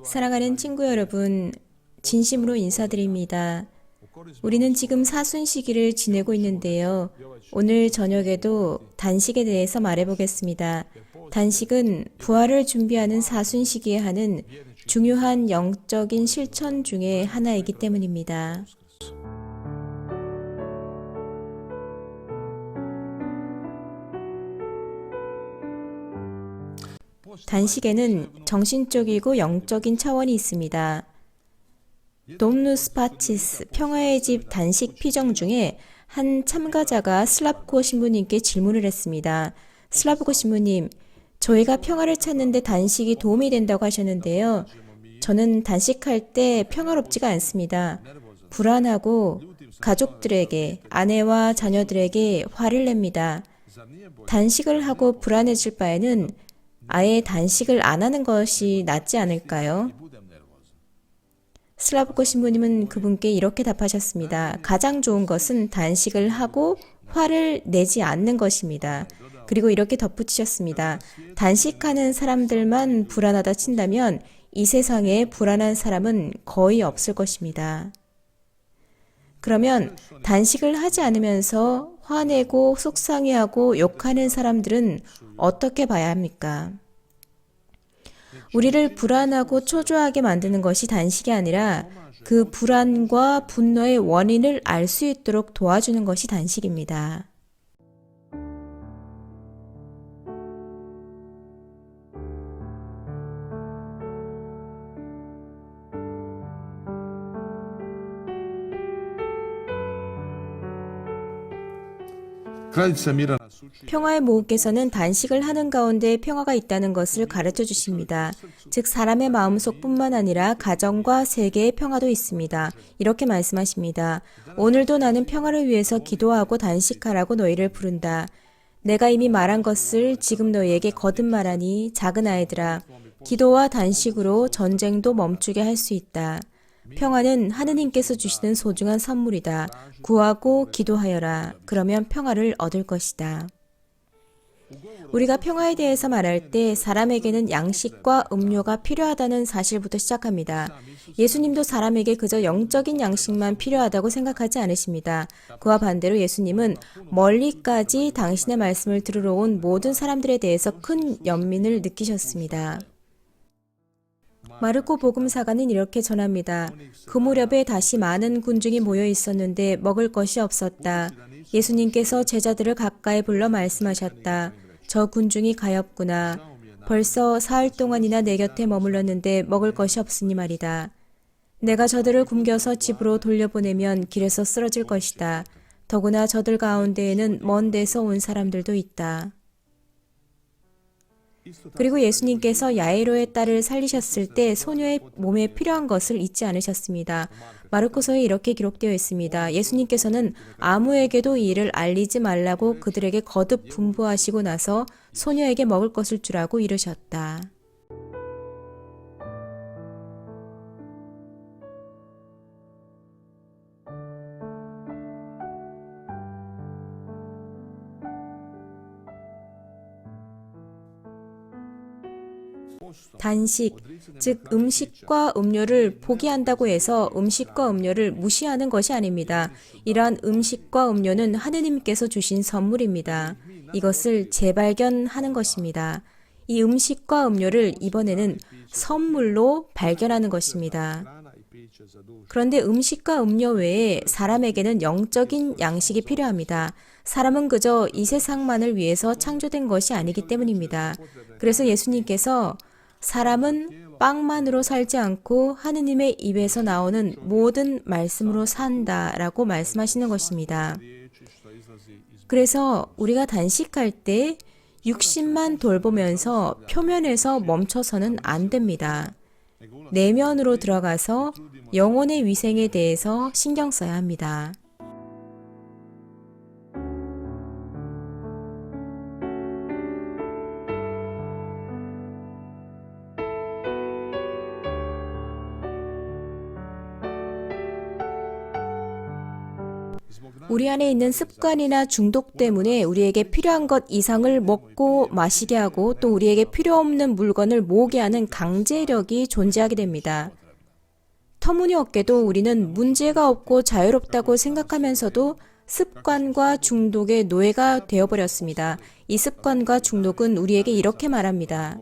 사랑하는 친구 여러분, 진심으로 인사드립니다. 우리는 지금 사순 시기를 지내고 있는데요. 오늘 저녁에도 단식에 대해서 말해보겠습니다. 단식은 부활을 준비하는 사순 시기에 하는 중요한 영적인 실천 중에 하나이기 때문입니다. 단식에는 정신적이고 영적인 차원이 있습니다. 돔누스 파치스 평화의 집 단식 피정 중에 한 참가자가 슬라브코 신부님께 질문을 했습니다. 슬라브코 신부님, 저희가 평화를 찾는데 단식이 도움이 된다고 하셨는데요. 저는 단식할 때 평화롭지가 않습니다. 불안하고 가족들에게, 아내와 자녀들에게 화를 냅니다. 단식을 하고 불안해질 바에는 아예 단식을 안 하는 것이 낫지 않을까요? 슬라브코 신부님은 그분께 이렇게 답하셨습니다. 가장 좋은 것은 단식을 하고 화를 내지 않는 것입니다. 그리고 이렇게 덧붙이셨습니다. 단식하는 사람들만 불안하다 친다면 이 세상에 불안한 사람은 거의 없을 것입니다. 그러면 단식을 하지 않으면서 화내고 속상해하고 욕하는 사람들은 어떻게 봐야 합니까? 우리를 불안하고 초조하게 만드는 것이 단식이 아니라 그 불안과 분노의 원인을 알 수 있도록 도와주는 것이 단식입니다. 평화의 모후께서는 단식을 하는 가운데 평화가 있다는 것을 가르쳐 주십니다. 즉 사람의 마음속뿐만 아니라 가정과 세계의 평화도 있습니다. 이렇게 말씀하십니다. 오늘도 나는 평화를 위해서 기도하고 단식하라고 너희를 부른다. 내가 이미 말한 것을 지금 너희에게 거듭 말하니 작은 아이들아, 기도와 단식으로 전쟁도 멈추게 할 수 있다. 평화는 하느님께서 주시는 소중한 선물이다. 구하고 기도하여라. 그러면 평화를 얻을 것이다. 우리가 평화에 대해서 말할 때 사람에게는 양식과 음료가 필요하다는 사실부터 시작합니다. 예수님도 사람에게 그저 영적인 양식만 필요하다고 생각하지 않으십니다. 그와 반대로 예수님은 멀리까지 당신의 말씀을 들으러 온 모든 사람들에 대해서 큰 연민을 느끼셨습니다. 마르코 복음사가는 이렇게 전합니다. 그 무렵에 다시 많은 군중이 모여 있었는데 먹을 것이 없었다. 예수님께서 제자들을 가까이 불러 말씀하셨다. 저 군중이 가엾구나. 벌써 사흘 동안이나 내 곁에 머물렀는데 먹을 것이 없으니 말이다. 내가 저들을 굶겨서 집으로 돌려보내면 길에서 쓰러질 것이다. 더구나 저들 가운데에는 먼 데서 온 사람들도 있다. 그리고 예수님께서 야이로의 딸을 살리셨을 때 소녀의 몸에 필요한 것을 잊지 않으셨습니다. 마르코서에 이렇게 기록되어 있습니다. 예수님께서는 아무에게도 이 일을 알리지 말라고 그들에게 거듭 분부하시고 나서 소녀에게 먹을 것을 주라고 이르셨다. 단식, 즉 음식과 음료를 포기한다고 해서 음식과 음료를 무시하는 것이 아닙니다. 이러한 음식과 음료는 하느님께서 주신 선물입니다. 이것을 재발견하는 것입니다. 이 음식과 음료를 이번에는 선물로 발견하는 것입니다. 그런데 음식과 음료 외에 사람에게는 영적인 양식이 필요합니다. 사람은 그저 이 세상만을 위해서 창조된 것이 아니기 때문입니다. 그래서 예수님께서 사람은 빵만으로 살지 않고 하느님의 입에서 나오는 모든 말씀으로 산다라고 말씀하시는 것입니다. 그래서 우리가 단식할 때 육신만 돌보면서 표면에서 멈춰서는 안 됩니다. 내면으로 들어가서 영혼의 위생에 대해서 신경 써야 합니다. 우리 안에 있는 습관이나 중독 때문에 우리에게 필요한 것 이상을 먹고 마시게 하고 또 우리에게 필요 없는 물건을 모으게 하는 강제력이 존재하게 됩니다. 터무니없게도 우리는 문제가 없고 자유롭다고 생각하면서도 습관과 중독의 노예가 되어버렸습니다. 이 습관과 중독은 우리에게 이렇게 말합니다.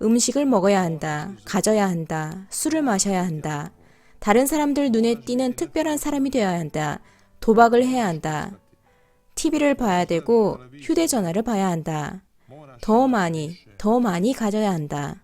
음식을 먹어야 한다. 가져야 한다. 술을 마셔야 한다. 다른 사람들 눈에 띄는 특별한 사람이 되어야 한다. 도박을 해야 한다. TV를 봐야 되고 휴대전화를 봐야 한다. 더 많이 가져야 한다.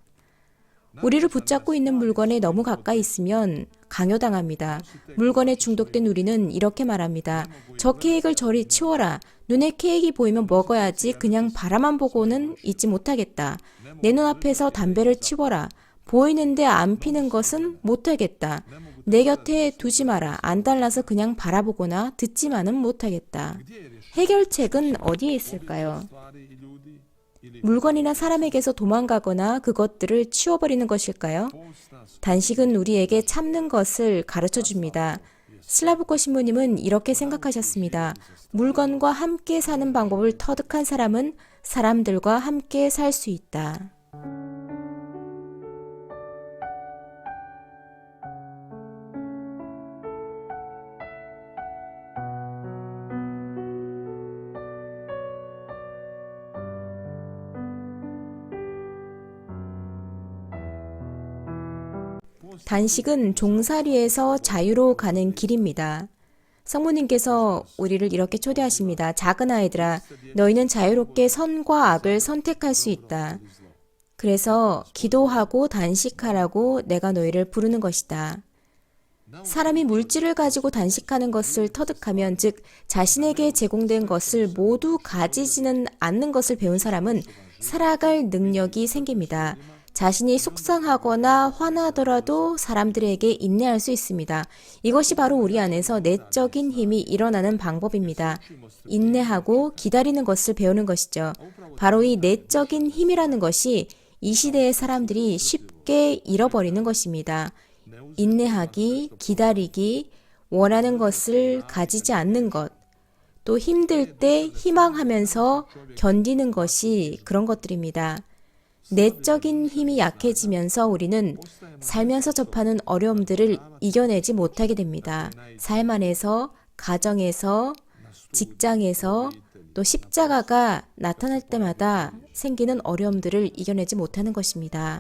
우리를 붙잡고 있는 물건에 너무 가까이 있으면 강요당합니다. 물건에 중독된 우리는 이렇게 말합니다. 저 케이크를 저리 치워라. 눈에 케이크가 보이면 먹어야지 그냥 바라만 보고는 있지 못하겠다. 내 눈앞에서 담배를 치워라. 보이는데 안 피는 것은 못하겠다. 내 곁에 두지 마라. 안 달라서 그냥 바라보거나 듣지만은 못하겠다. 해결책은 어디에 있을까요? 물건이나 사람에게서 도망가거나 그것들을 치워버리는 것일까요? 단식은 우리에게 참는 것을 가르쳐 줍니다. 슬라브코 신부님은 이렇게 생각하셨습니다. 물건과 함께 사는 방법을 터득한 사람은 사람들과 함께 살 수 있다. 단식은 종살이에서 자유로 가는 길입니다. 성모님께서 우리를 이렇게 초대하십니다. 작은 아이들아, 너희는 자유롭게 선과 악을 선택할 수 있다. 그래서 기도하고 단식하라고 내가 너희를 부르는 것이다. 사람이 물질을 가지고 단식하는 것을 터득하면, 즉 자신에게 제공된 것을 모두 가지지는 않는 것을 배운 사람은 살아갈 능력이 생깁니다. 자신이 속상하거나 화나더라도 사람들에게 인내할 수 있습니다. 이것이 바로 우리 안에서 내적인 힘이 일어나는 방법입니다. 인내하고 기다리는 것을 배우는 것이죠. 바로 이 내적인 힘이라는 것이 이 시대의 사람들이 쉽게 잃어버리는 것입니다. 인내하기, 기다리기, 원하는 것을 가지지 않는 것, 또 힘들 때 희망하면서 견디는 것이 그런 것들입니다. 내적인 힘이 약해지면서 우리는 살면서 접하는 어려움들을 이겨내지 못하게 됩니다. 삶 안에서, 가정에서, 직장에서, 또 십자가가 나타날 때마다 생기는 어려움들을 이겨내지 못하는 것입니다.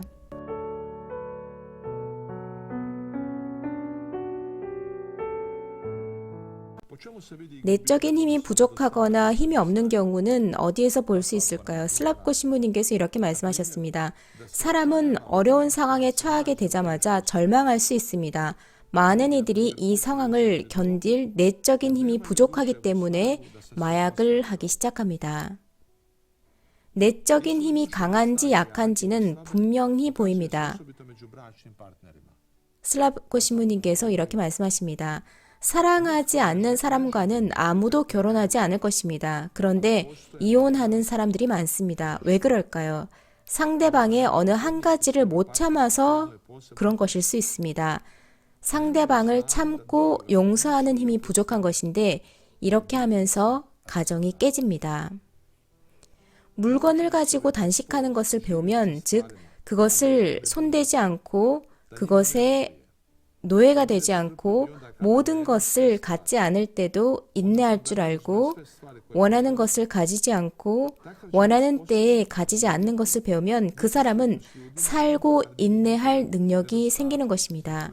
내적인 힘이 부족하거나 힘이 없는 경우는 어디에서 볼 수 있을까요? 슬랍코 신부님께서 이렇게 말씀하셨습니다. 사람은 어려운 상황에 처하게 되자마자 절망할 수 있습니다. 많은 이들이 이 상황을 견딜 내적인 힘이 부족하기 때문에 마약을 하기 시작합니다. 내적인 힘이 강한지 약한지는 분명히 보입니다. 슬랍코 신부님께서 이렇게 말씀하십니다. 사랑하지 않는 사람과는 아무도 결혼하지 않을 것입니다. 그런데 이혼하는 사람들이 많습니다. 왜 그럴까요? 상대방의 어느 한 가지를 못 참아서 그런 것일 수 있습니다. 상대방을 참고 용서하는 힘이 부족한 것인데 이렇게 하면서 가정이 깨집니다. 물건을 가지고 단식하는 것을 배우면, 즉 그것을 손대지 않고 그것에 노예가 되지 않고 모든 것을 갖지 않을 때도 인내할 줄 알고 원하는 것을 가지지 않고 원하는 때에 가지지 않는 것을 배우면 그 사람은 살고 인내할 능력이 생기는 것입니다.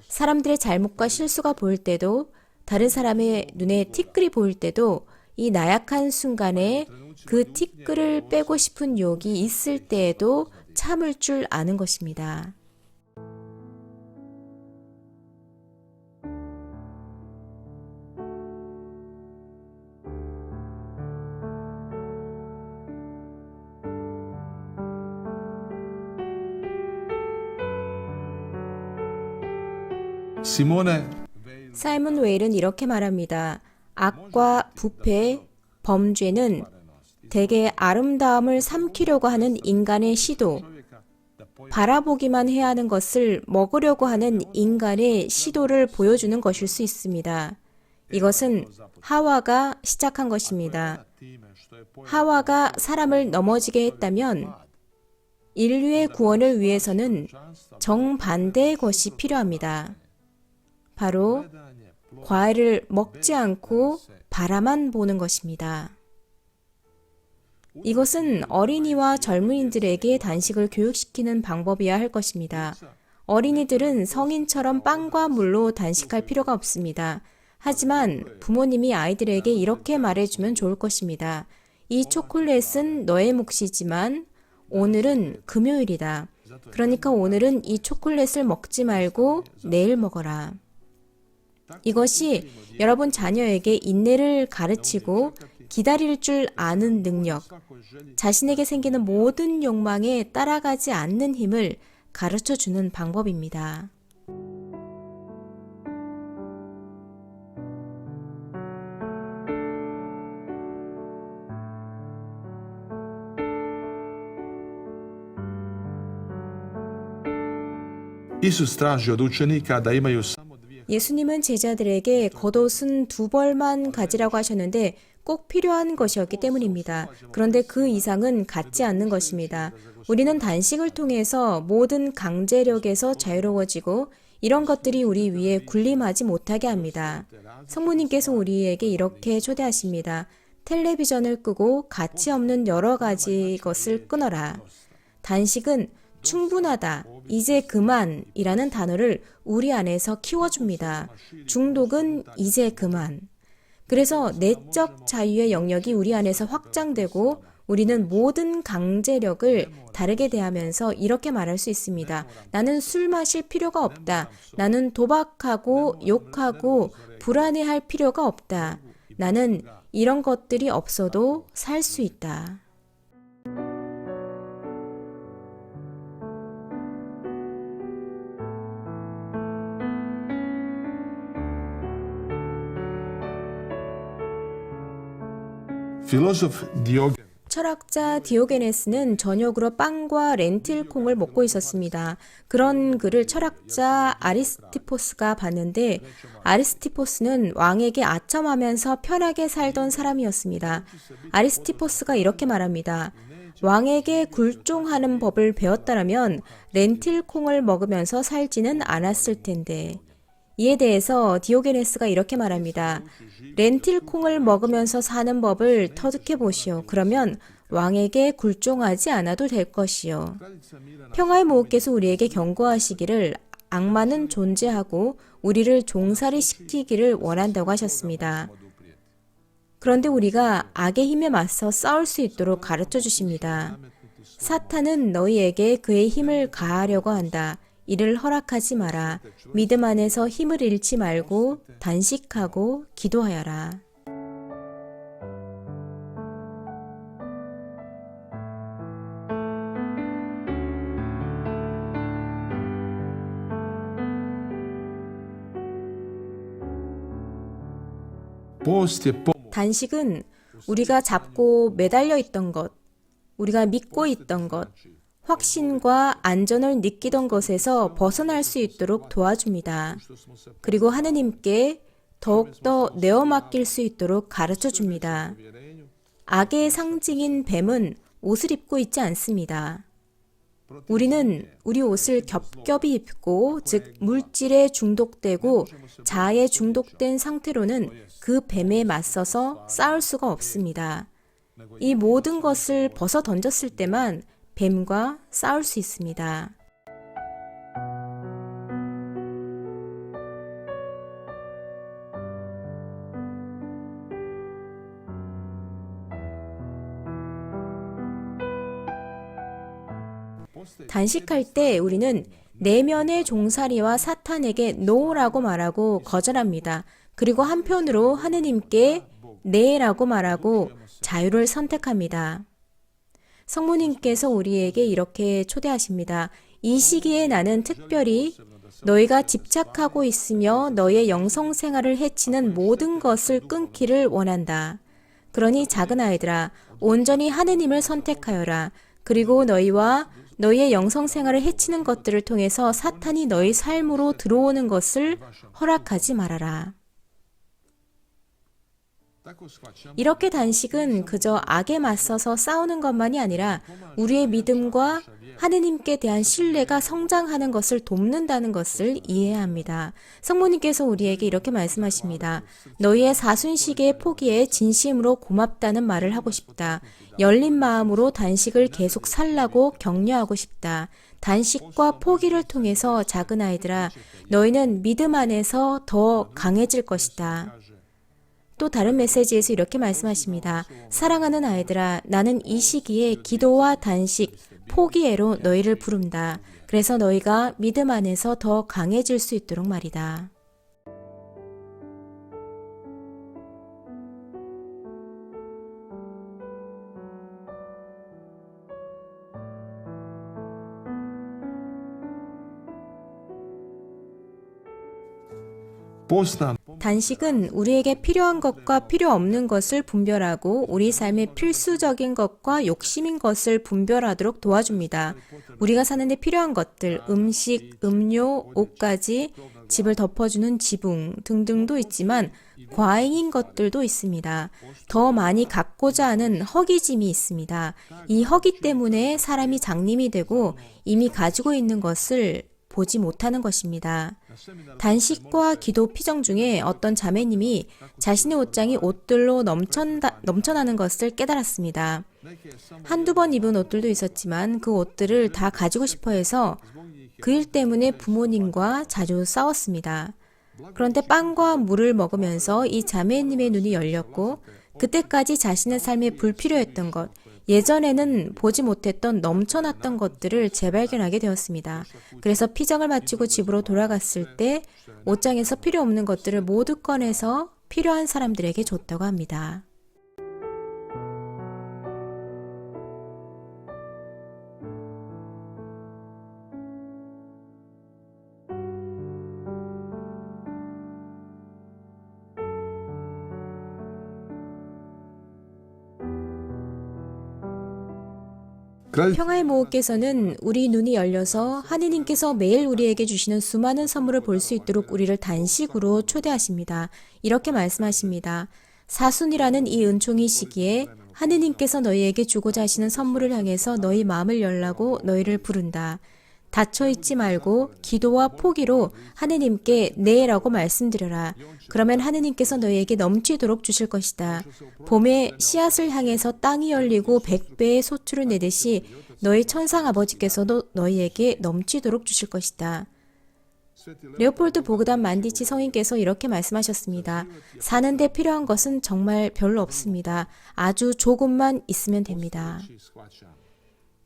사람들의 잘못과 실수가 보일 때도, 다른 사람의 눈에 티끌이 보일 때도 이 나약한 순간에 그 티끌을 빼고 싶은 유혹이 있을 때에도 참을 줄 아는 것입니다. 사이먼 웨일은 이렇게 말합니다. 악과 부패, 범죄는 대개 아름다움을 삼키려고 하는 인간의 시도, 바라보기만 해야 하는 것을 먹으려고 하는 인간의 시도를 보여주는 것일 수 있습니다. 이것은 하와가 시작한 것입니다. 하와가 사람을 넘어지게 했다면 인류의 구원을 위해서는 정반대의 것이 필요합니다. 바로 과일을 먹지 않고 바라만 보는 것입니다. 이것은 어린이와 젊은이들에게 단식을 교육시키는 방법이어야 할 것입니다. 어린이들은 성인처럼 빵과 물로 단식할 필요가 없습니다. 하지만 부모님이 아이들에게 이렇게 말해주면 좋을 것입니다. 이 초콜릿은 너의 몫이지만 오늘은 금요일이다. 그러니까 오늘은 이 초콜릿을 먹지 말고 내일 먹어라. 이것이 여러분 자녀에게 인내를 가르치고 기다릴 줄 아는 능력, 자신에게 생기는 모든 욕망에 따라가지 않는 힘을 가르쳐주는 방법입니다. Isus traži od učenika da imaju samo dvije. 예수님은 제자들에게 겉옷은 2벌만 가지라고 하셨는데 꼭 필요한 것이었기 때문입니다. 그런데 그 이상은 갖지 않는 것입니다. 우리는 단식을 통해서 모든 강제력에서 자유로워지고 이런 것들이 우리 위에 군림하지 못하게 합니다. 성모님께서 우리에게 이렇게 초대하십니다. 텔레비전을 끄고 가치 없는 여러 가지 것을 끊어라. 단식은 충분하다, 이제 그만이라는 단어를 우리 안에서 키워줍니다. 중독은 이제 그만. 그래서 내적 자유의 영역이 우리 안에서 확장되고 우리는 모든 강제력을 다르게 대하면서 이렇게 말할 수 있습니다. 나는 술 마실 필요가 없다. 나는 도박하고 욕하고 불안해할 필요가 없다. 나는 이런 것들이 없어도 살 수 있다. Filozof Diogen 철학자 디오게네스는 저녁으로 빵과 렌틸콩을 먹고 있었습니다. 그런 그를 철학자 아리스티포스가 봤는데 아리스티포스는 왕에게 아첨하면서 편하게 살던 사람이었습니다. 아리스티포스가 이렇게 말합니다. 왕에게 굴종하는 법을 배웠다면 렌틸콩을 먹으면서 살지는 않았을 텐데. 이에 대해서 디오게네스가 이렇게 말합니다. 렌틸콩을 먹으면서 사는 법을 터득해 보시오. 그러면 왕에게 굴종하지 않아도 될 것이요. 평화의 모후께서 우리에게 경고하시기를 악마는 존재하고 우리를 종살이 시키기를 원한다고 하셨습니다. 그런데 우리가 악의 힘에 맞서 싸울 수 있도록 가르쳐 주십니다. 사탄은 너희에게 그의 힘을 가하려고 한다. 이를 허락하지 마라. 믿음 안에서 힘을 잃지 말고 단식하고 기도하여라. post je pomoć. 단식은 우리가 잡고 매달려 있던 것, 우리가 믿고 있던 것, 확신과 안전을 느끼던 것에서 벗어날 수 있도록 도와줍니다. 그리고 하느님께 더욱더 내어 맡길 수 있도록 가르쳐 줍니다. 악의 상징인 뱀은 옷을 입고 있지 않습니다. 우리는 우리 옷을 겹겹이 입고, 즉 물질에 중독되고 자아에 중독된 상태로는 그 뱀에 맞서서 싸울 수가 없습니다. 이 모든 것을 벗어 던졌을 때만 뱀과 싸울 수 있습니다. 단식할 때 우리는 내면의 종살이와 사탄에게 노라고 말하고 거절합니다. 그리고 한편으로 하느님께 네라고 말하고 자유를 선택합니다. 성모님께서 우리에게 이렇게 초대하십니다. 이 시기에 나는 특별히 너희가 집착하고 있으며 너희의 영성생활을 해치는 모든 것을 끊기를 원한다. 그러니 작은 아이들아, 온전히 하느님을 선택하여라. 그리고 너희와 너희의 영성생활을 해치는 것들을 통해서 사탄이 너희 삶으로 들어오는 것을 허락하지 말아라. 이렇게 단식은 그저 악에 맞서서 싸우는 것만이 아니라 우리의 믿음과 하느님께 대한 신뢰가 성장하는 것을 돕는다는 것을 이해해야 합니다. 성모님께서 우리에게 이렇게 말씀하십니다. 너희의 사순식의 포기에 진심으로 고맙다는 말을 하고 싶다. 열린 마음으로 단식을 계속 살라고 격려하고 싶다. 단식과 포기를 통해서 작은 아이들아, 너희는 믿음 안에서 더 강해질 것이다. 또 다른 메시지에서 이렇게 말씀하십니다. 사랑하는 아이들아, 나는 이 시기에 기도와 단식, 포기애로 너희를 부른다. 그래서 너희가 믿음 안에서 더 강해질 수 있도록 말이다. Postna 단식은 우리에게 필요한 것과 필요 없는 것을 분별하고 우리 삶의 필수적인 것과 욕심인 것을 분별하도록 도와줍니다. 우리가 사는데 필요한 것들, 음식, 음료, 옷까지, 집을 덮어주는 지붕 등등도 있지만 과잉인 것들도 있습니다. 더 많이 갖고자 하는 허기짐이 있습니다. 이 허기 때문에 사람이 장님이 되고 이미 가지고 있는 것을 보지 못하는 것입니다. 단식과 기도 피정 중에 어떤 자매님이 자신의 옷장이 옷들로 넘쳐나는 것을 깨달았습니다. 한두 번 입은 옷들도 있었지만 그 옷들을 다 가지고 싶어 해서 그 일 때문에 부모님과 자주 싸웠습니다. 그런데 빵과 물을 먹으면서 이 자매님의 눈이 열렸고 그때까지 자신의 삶에 불필요했던 것, 예전에는 보지 못했던 넘쳐났던 것들을 재발견하게 되었습니다. 그래서 피정을 마치고 집으로 돌아갔을 때 옷장에서 필요 없는 것들을 모두 꺼내서 필요한 사람들에게 줬다고 합니다. 평화의 모호께서는 우리 눈이 열려서 하느님께서 매일 우리에게 주시는 수많은 선물을 볼 수 있도록 우리를 단식으로 초대하십니다. 이렇게 말씀하십니다. 사순이라는 이 은총의 시기에 하느님께서 너희에게 주고자 하시는 선물을 향해서 너희 마음을 열라고 너희를 부른다. 닫혀있지 말고 기도와 포기로 하느님께 네라고 말씀드려라. 그러면 하느님께서 너희에게 넘치도록 주실 것이다. 봄에 씨앗을 향해서 땅이 열리고 100배의 소출을 내듯이 너희 천상 아버지께서도 너희에게 넘치도록 주실 것이다. 레오폴드 보그단 만디치 성인께서 이렇게 말씀하셨습니다. 사는데 필요한 것은 정말 별로 없습니다. 아주 조금만 있으면 됩니다.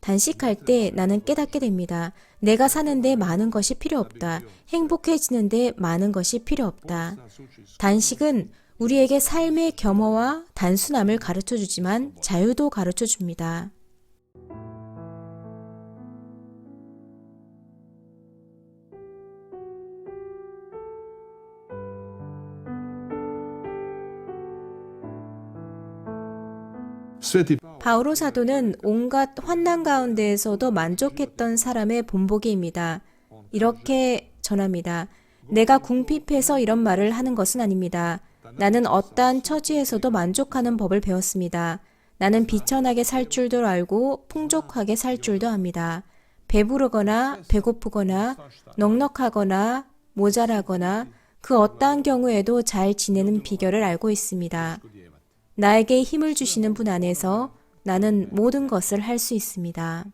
단식할 때 나는 깨닫게 됩니다. 내가 사는데 많은 것이 필요 없다. 행복해지는데 많은 것이 필요 없다. 단식은 우리에게 삶의 겸허와 단순함을 가르쳐주지만 자유도 가르쳐줍니다. 바오로 사도는 온갖 환난 가운데에서도 만족했던 사람의 본보기입니다. 이렇게 전합니다. 내가 궁핍해서 이런 말을 하는 것은 아닙니다. 나는 어떠한 처지에서도 만족하는 법을 배웠습니다. 나는 비천하게 살 줄도 알고 풍족하게 살 줄도 압니다. 배부르거나 배고프거나 넉넉하거나 모자라거나 그 어떠한 경우에도 잘 지내는 비결을 알고 있습니다. 나에게 힘을 주시는 분 안에서 나는 모든 것을 할 수 있습니다.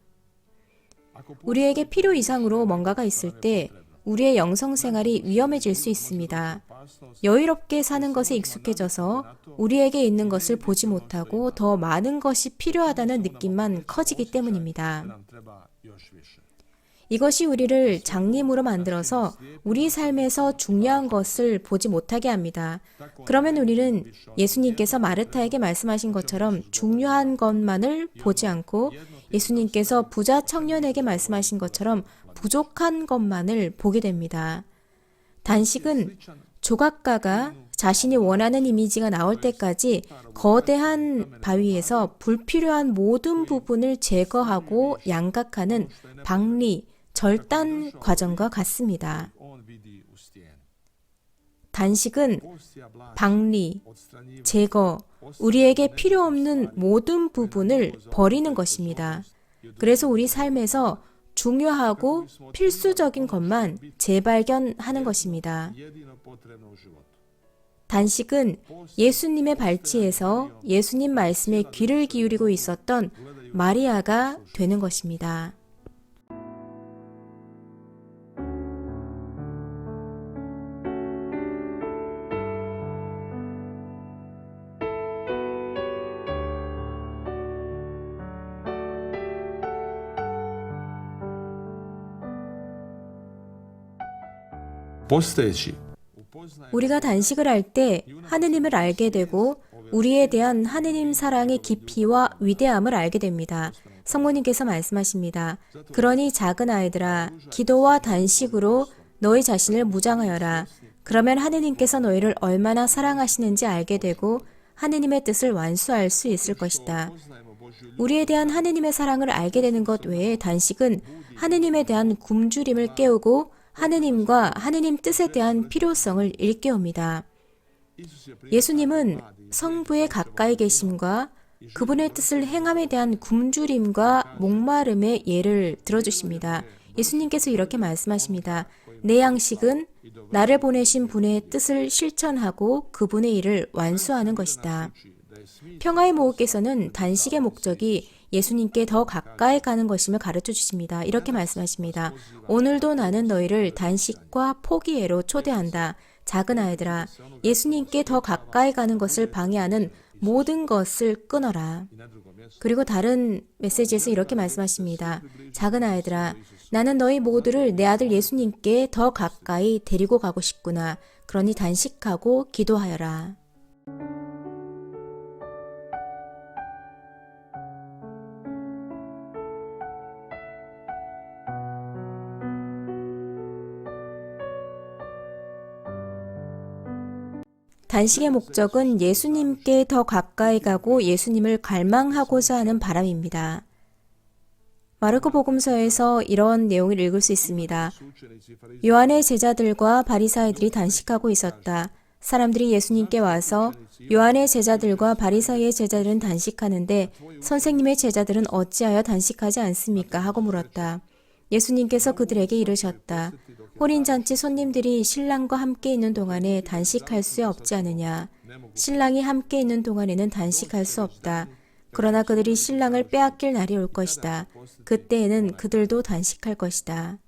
우리에게 필요 이상으로 뭔가가 있을 때 우리의 영성생활이 위험해질 수 있습니다. 여유롭게 사는 것에 익숙해져서 우리에게 있는 것을 보지 못하고 더 많은 것이 필요하다는 느낌만 커지기 때문입니다. 이것이 우리를 장님으로 만들어서 우리 삶에서 중요한 것을 보지 못하게 합니다. 그러면 우리는 예수님께서 마르타에게 말씀하신 것처럼 중요한 것만을 보지 않고 예수님께서 부자 청년에게 말씀하신 것처럼 부족한 것만을 보게 됩니다. 단식은 조각가가 자신이 원하는 이미지가 나올 때까지 거대한 바위에서 불필요한 모든 부분을 제거하고 양각하는 박리, 절단 과정과 같습니다. 단식은 posti a blati, 박리, odstranjivati, 제거, 우리에게 필요 없는 모든 부분을 버리는 것입니다. 그래서 우리 삶에서 중요하고 필수적인 것만 재발견하는 것입니다. jedino potrebno u životu. 단식은 예수님의 발치에서 예수님 말씀에 귀를 기울이고 있었던 마리아가 되는 것입니다. Posteći, upoznajemo 우리가 단식을 할 때 하느님을 알게 되고 우리에 대한 하느님 사랑의 깊이와 위대함을 알게 됩니다. 성모님께서 말씀하십니다. 그러니 작은 아이들아, 기도와 단식으로 너희 자신을 무장하여라. 그러면 하느님께서 너희를 얼마나 사랑하시는지 알게 되고 하느님의 뜻을 완수할 수 있을 것이다. poznajemo Božju ljubav, 우리에 대한 하느님의 사랑을 알게 되는 것 외에 단식은 하느님에 대한 굶주림을 깨우고 하느님과 하느님 뜻에 대한 필요성을 일깨웁니다. Isus je 예수님은 성부에 가까이 계심과 그분의 뜻을 행함에 대한 굶주림과 목마름의 예를 들어주십니다. 예수님께서 이렇게 말씀하십니다. 내 양식은 나를 보내신 분의 뜻을 실천하고 그분의 일을 완수하는 것이다. 평화의 모호께서는 단식의 목적이 예수님께 더 가까이 가는 것임을 가르쳐 주십니다. 이렇게 말씀하십니다. 오늘도 나는 너희를 단식과 포기회로 초대한다. 작은 아이들아, 예수님께 더 가까이 가는 것을 방해하는 모든 것을 끊어라. 그리고 다른 메시지에서 이렇게 말씀하십니다. 작은 아이들아, 나는 너희 모두를 내 아들 예수님께 더 가까이 데리고 가고 싶구나. 그러니 단식하고 기도하여라. 단식의 목적은 예수님께 더 가까이 가고 예수님을 갈망하고자 하는 바람입니다. 마르코 복음서에서 이런 내용을 읽을 수 있습니다. 요한의 제자들과 바리사이들이 단식하고 있었다. 사람들이 예수님께 와서 요한의 제자들과 바리사이의 제자들은 단식하는데 선생님의 제자들은 어찌하여 단식하지 않습니까? 하고 물었다. 예수님께서 그들에게 이르셨다. 혼인잔치 손님들이 신랑과 함께 있는 동안에 단식할 수 없지 않느냐. 신랑이 함께 있는 동안에는 단식할 수 없다. 그러나 그들이 신랑을 빼앗길 날이 올 것이다. 그때에는 그들도 단식할 것이다.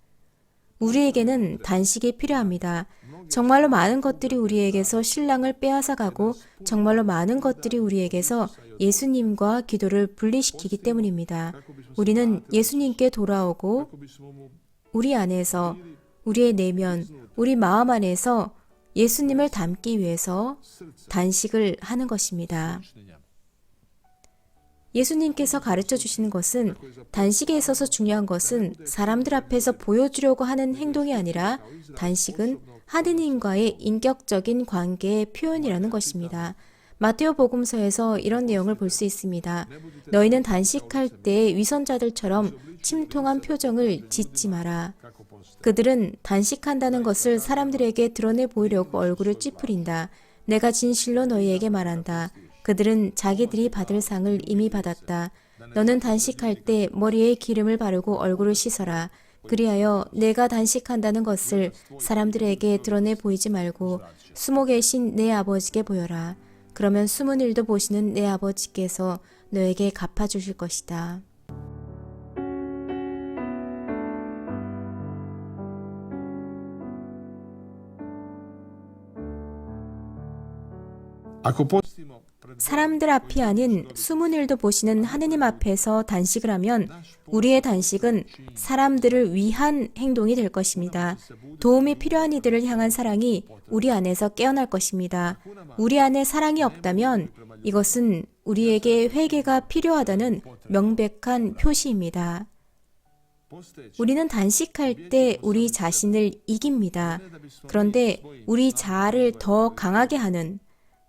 우리에게는 단식이 필요합니다. 정말로 많은 것들이 우리에게서 신랑을 빼앗아 가고 정말로 많은 것들이 우리에게서 예수님과 기도를 분리시키기 때문입니다. 우리는 예수님께 돌아오고 우리 안에서 우리의 내면, 우리 마음 안에서 예수님을 닮기 위해서 단식을 하는 것입니다. 예수님께서 가르쳐 주시는 것은 단식에 있어서 중요한 것은 사람들 앞에서 보여주려고 하는 행동이 아니라 단식은 하느님과의 인격적인 관계의 표현이라는 것입니다. 마테오 복음서에서 이런 내용을 볼 수 있습니다. 너희는 단식할 때 위선자들처럼 침통한 표정을 짓지 마라. 그들은 단식한다는 것을 사람들에게 드러내 보이려고 얼굴을 찌푸린다. 내가 진실로 너희에게 말한다. 그들은 자기들이 받을 상을 이미 받았다. 너는 단식할 때 머리에 기름을 바르고 얼굴을 씻어라. 그리하여 내가 단식한다는 것을 사람들에게 드러내 보이지 말고 숨어 계신 내 아버지께 보여라. 그러면 숨은 일도 보시는 내 아버지께서 너에게 갚아주실 것이다. Ako postimo pred 사람들 앞이 아닌 숨은 일도 보시는 하느님 앞에서 단식을 하면 우리의 단식은 사람들을 위한 행동이 될 것입니다. 도움이 필요한 이들을 향한 사랑이 우리 안에서 깨어날 것입니다. 우리 안에 사랑이 없다면 이것은 우리에게 회개가 필요하다는 명백한 표시입니다. 우리는 단식할 때 우리 자신을 이깁니다. 그런데 우리 자아를 더 강하게 하는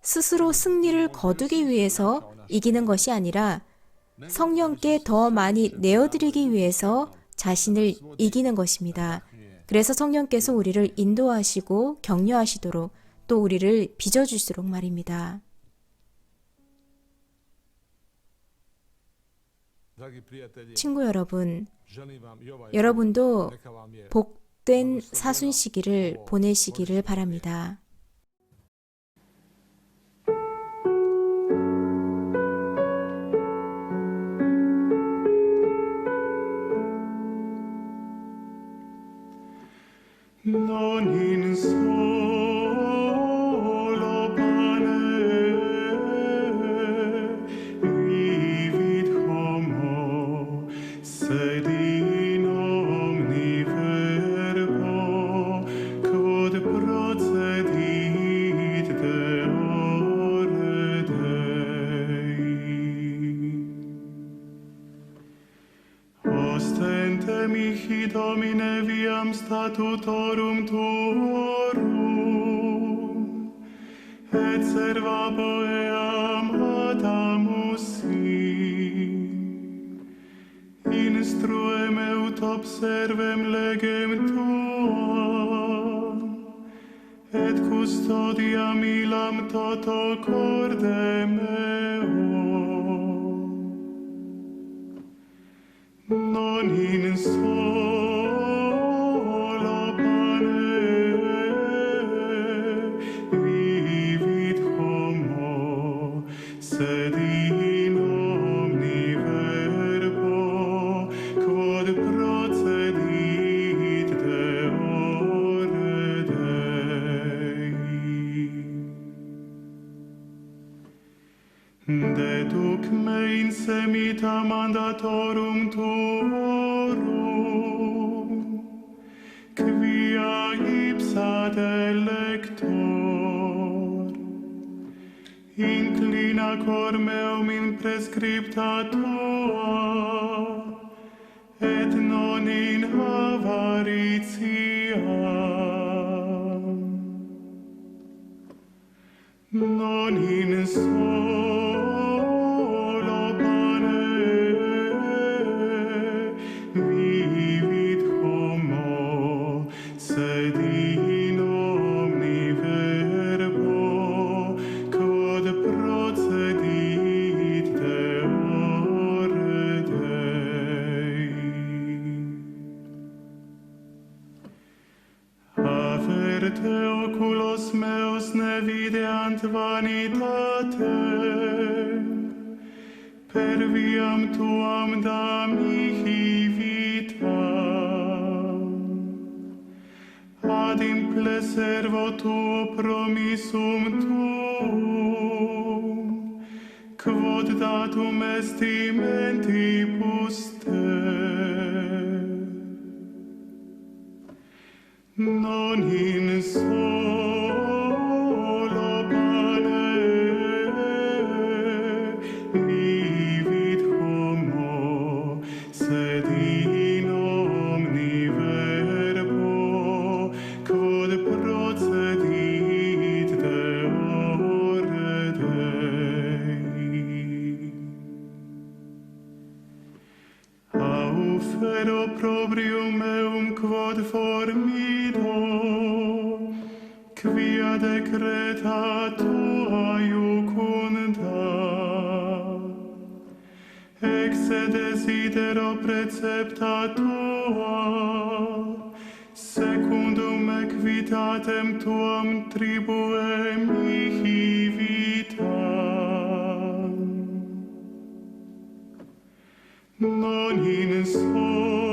스스로 승리를 거두기 위해서 이기는 것이 아니라 성령께 더 많이 내어드리기 위해서 자신을 이기는 것입니다. 그래서 성령께서 우리를 인도하시고 격려하시도록 또 우리를 빚어줄수록 말입니다. Dragi prijatelji, 친구 여러분, želim vam i ovaj 여러분도 neka vam je 복된 사순 시기를 보내시기를 바랍니다. Non in solo pane vivit homo, sed in omni verbo, quod procedit deore Dei. Ostente mihi Domine viam statutorum tuorum, et servabo eam adamus instruem eut observem legem tuam, et custodiam illam toto corde meo. Non in solo pane vivit homo, sed in omni verbo, quod procedit deore Dei. Deduc me in semita mandatorum tuorum, quia ipsa delector, inclina cor meum in prescripta tua, et non in avaritia. Non in solo pane vivit homo, sed in omni verbo, quod procedit deore Dei. Averte oculos meus ne videant vanitatem, per viam tuam da mihi vitam, ad imple servo tuo promissum tuum, quod datum est mentibus te. Non in solo pane vivit homo, sed in omni verbo, quod procedit deore Dei. Aufero probrium meum quod formido, quia decreta tua iucunda, exe desidero precepta tua, secundum equitatem tuam tribue mihi vitam. Non in solo